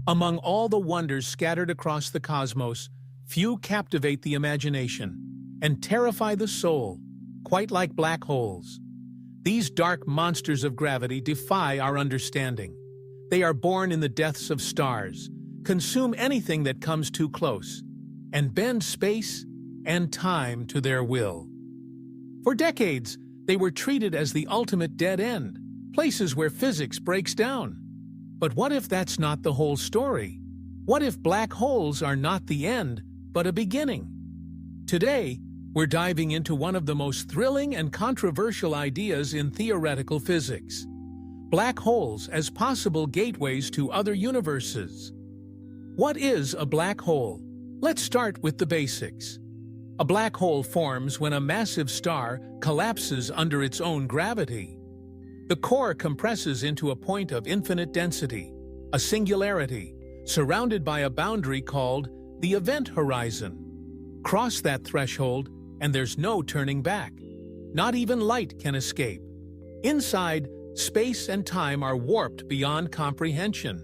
Among all the wonders scattered across the cosmos, few captivate the imagination and terrify the soul, quite like black holes. These dark monsters of gravity defy our understanding. They are born in the depths of stars, consume anything that comes too close, and bend space and time to their will. For decades, they were treated as the ultimate dead end, places where physics breaks down. But what if that's not the whole story? What if black holes are not the end, but a beginning? Today, we're diving into one of the most thrilling and controversial ideas in theoretical physics: black holes as possible gateways to other universes. What is a black hole? Let's start with the basics. A black hole forms when a massive star collapses under its own gravity. The core compresses into a point of infinite density, a singularity, surrounded by a boundary called the event horizon. Cross that threshold, and there's no turning back. Not even light can escape. Inside, space and time are warped beyond comprehension.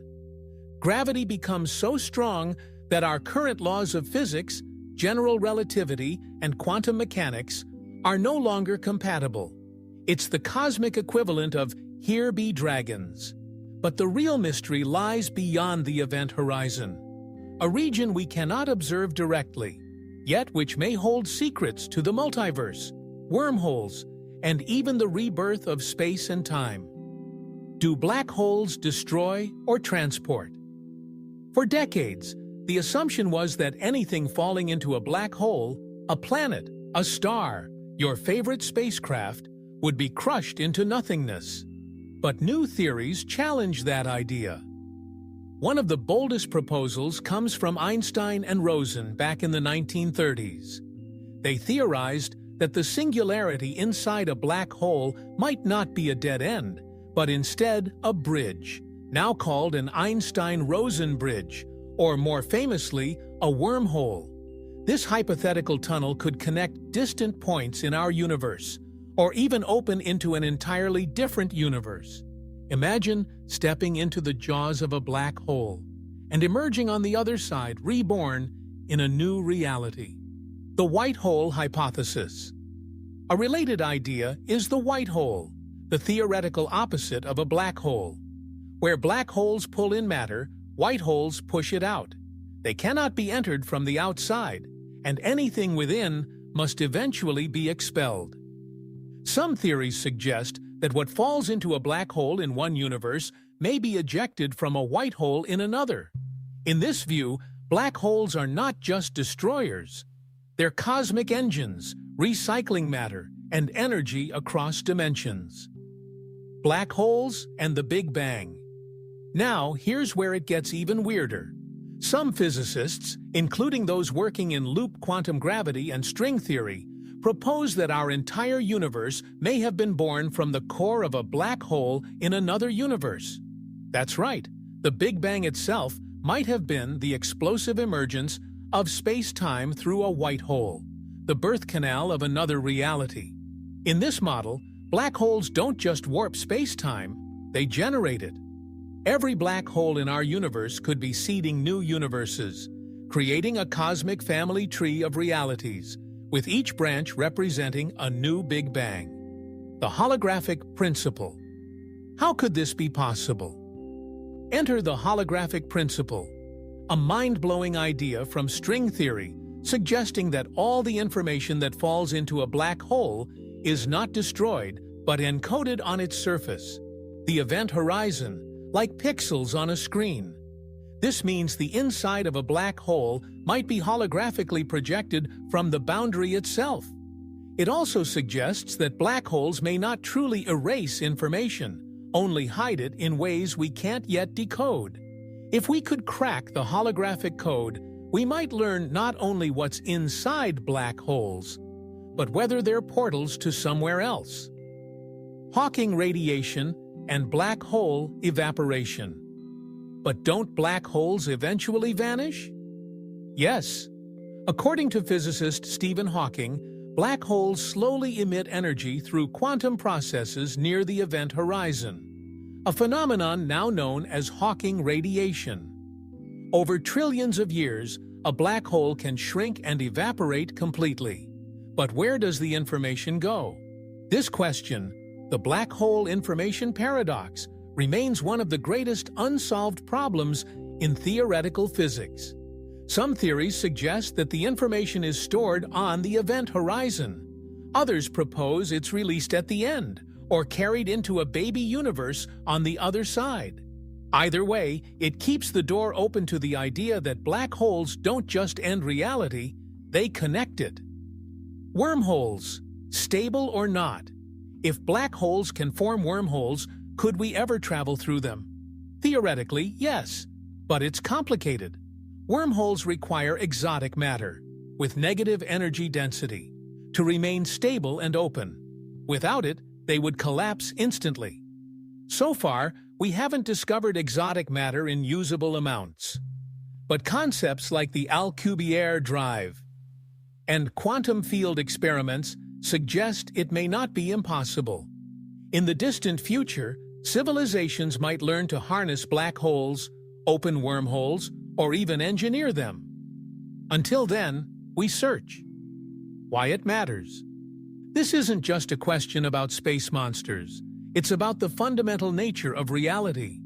Gravity becomes so strong that our current laws of physics, general relativity, and quantum mechanics are no longer compatible. It's the cosmic equivalent of "here be dragons." But the real mystery lies beyond the event horizon, a region we cannot observe directly, yet which may hold secrets to the multiverse, wormholes, and even the rebirth of space and time. Do black holes destroy or transport? For decades, the assumption was that anything falling into a black hole, a planet, a star, your favorite spacecraft, would be crushed into nothingness. But new theories challenge that idea. One of the boldest proposals comes from Einstein and Rosen back in the 1930s. They theorized that the singularity inside a black hole might not be a dead end, but instead a bridge, now called an Einstein-Rosen bridge, or more famously, a wormhole. This hypothetical tunnel could connect distant points in our universe, or even open into an entirely different universe. Imagine stepping into the jaws of a black hole and emerging on the other side, reborn in a new reality. The white hole hypothesis. A related idea is the white hole, the theoretical opposite of a black hole. Where black holes pull in matter, white holes push it out. They cannot be entered from the outside, and anything within must eventually be expelled. Some theories suggest that what falls into a black hole in one universe may be ejected from a white hole in another. In this view, black holes are not just destroyers. They're cosmic engines, recycling matter and energy across dimensions. Black holes and the Big Bang. Now, here's where it gets even weirder. Some physicists, including those working in loop quantum gravity and string theory, propose that our entire universe may have been born from the core of a black hole in another universe. That's right, the Big Bang itself might have been the explosive emergence of space-time through a white hole, the birth canal of another reality. In this model, black holes don't just warp space-time, they generate it. Every black hole in our universe could be seeding new universes, creating a cosmic family tree of realities, with each branch representing a new Big Bang. The holographic principle. How could this be possible? Enter the holographic principle, a mind-blowing idea from string theory suggesting that all the information that falls into a black hole is not destroyed but encoded on its surface, the event horizon, like pixels on a screen. This means the inside of a black hole might be holographically projected from the boundary itself. It also suggests that black holes may not truly erase information, only hide it in ways we can't yet decode. If we could crack the holographic code, we might learn not only what's inside black holes, but whether they're portals to somewhere else. Hawking radiation and black hole evaporation. But don't black holes eventually vanish? Yes. According to physicist Stephen Hawking, black holes slowly emit energy through quantum processes near the event horizon, a phenomenon now known as Hawking radiation. Over trillions of years, a black hole can shrink and evaporate completely. But where does the information go? This question, the black hole information paradox, remains one of the greatest unsolved problems in theoretical physics. Some theories suggest that the information is stored on the event horizon. Others propose it's released at the end, or carried into a baby universe on the other side. Either way, it keeps the door open to the idea that black holes don't just end reality, they connect it. Wormholes, stable or not? If black holes can form wormholes, could we ever travel through them? Theoretically, yes, but it's complicated. Wormholes require exotic matter, with negative energy density, to remain stable and open. Without it, they would collapse instantly. So far, we haven't discovered exotic matter in usable amounts. But concepts like the Alcubierre drive and quantum field experiments suggest it may not be impossible. In the distant future, civilizations might learn to harness black holes, open wormholes, or even engineer them. Until then, we search. Why it matters. This isn't just a question about space monsters. It's about the fundamental nature of reality.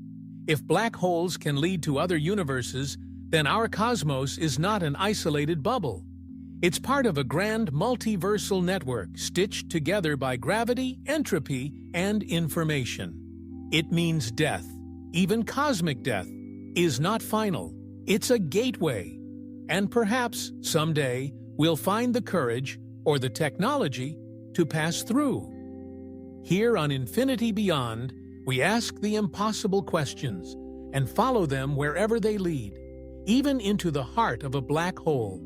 If black holes can lead to other universes, then our cosmos is not an isolated bubble. It's part of a grand multiversal network stitched together by gravity, entropy, and information. It means death, even cosmic death, is not final. It's a gateway. And perhaps, someday, we'll find the courage, or the technology, to pass through. Here on Infinity Beyond, we ask the impossible questions and follow them wherever they lead, even into the heart of a black hole.